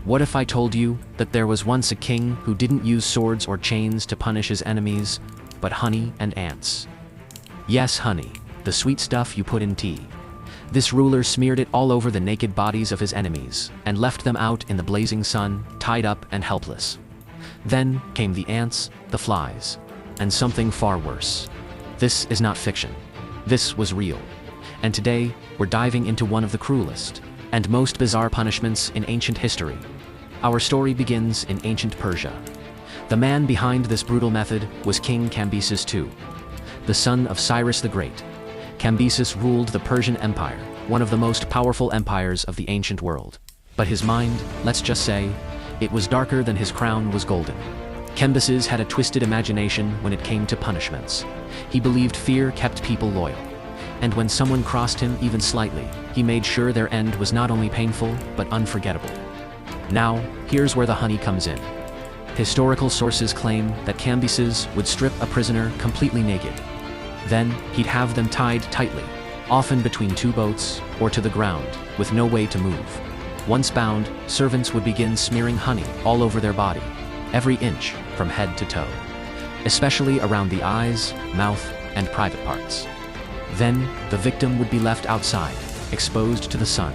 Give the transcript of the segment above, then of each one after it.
What if I told you that there was once a king who didn't use swords or chains to punish his enemies, but honey and ants? Yes, honey, the sweet stuff you put in tea. This ruler smeared it all over the naked bodies of his enemies and left them out in the blazing sun, tied up and helpless. Then came the ants, the flies, and something far worse. This is not fiction. This was real. And today, we're diving into one of the cruelest and most bizarre punishments in ancient history. Our story begins in ancient Persia. The man behind this brutal method was King Cambyses II, the son of Cyrus the Great. Cambyses ruled the Persian Empire, one of the most powerful empires of the ancient world. But his mind, let's just say, it was darker than his crown was golden. Cambyses had a twisted imagination when it came to punishments. He believed fear kept people loyal. And when someone crossed him even slightly, he made sure their end was not only painful, but unforgettable. Now, here's where the honey comes in. Historical sources claim that Cambyses would strip a prisoner completely naked. Then, he'd have them tied tightly, often between two boats, or to the ground, with no way to move. Once bound, servants would begin smearing honey all over their body, every inch from head to toe, especially around the eyes, mouth, and private parts. Then, the victim would be left outside, exposed to the sun.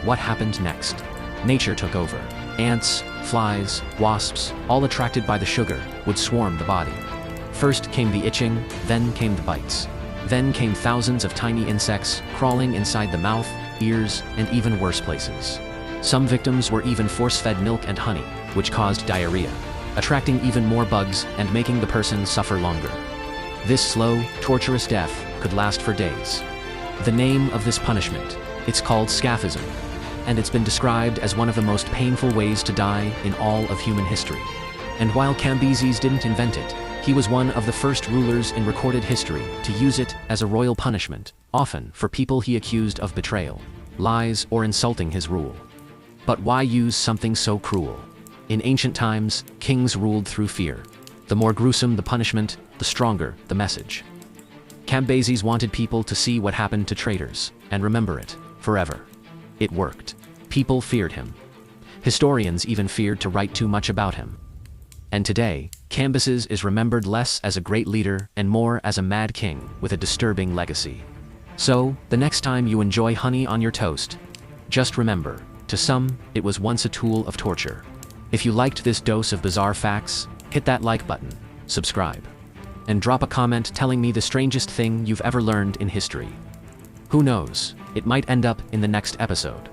What happened next? Nature took over. Ants, flies, wasps, all attracted by the sugar, would swarm the body. First came the itching, then came the bites. Then came thousands of tiny insects crawling inside the mouth, ears, and even worse places. Some victims were even force-fed milk and honey, which caused diarrhea, attracting even more bugs and making the person suffer longer. This slow, torturous death could last for days. The name of this punishment, it's called scaphism, and it's been described as one of the most painful ways to die in all of human history. And while Cambyses didn't invent it, he was one of the first rulers in recorded history to use it as a royal punishment, often for people he accused of betrayal, lies, or insulting his rule. But why use something so cruel? In ancient times, kings ruled through fear. The more gruesome the punishment, the stronger the message. Cambyses wanted people to see what happened to traitors, and remember it, forever. It worked. People feared him. Historians even feared to write too much about him. And today, Cambyses is remembered less as a great leader and more as a mad king with a disturbing legacy. So, the next time you enjoy honey on your toast, just remember, to some, it was once a tool of torture. If you liked this dose of bizarre facts, hit that like button, subscribe, and drop a comment telling me the strangest thing you've ever learned in history. Who knows, it might end up in the next episode.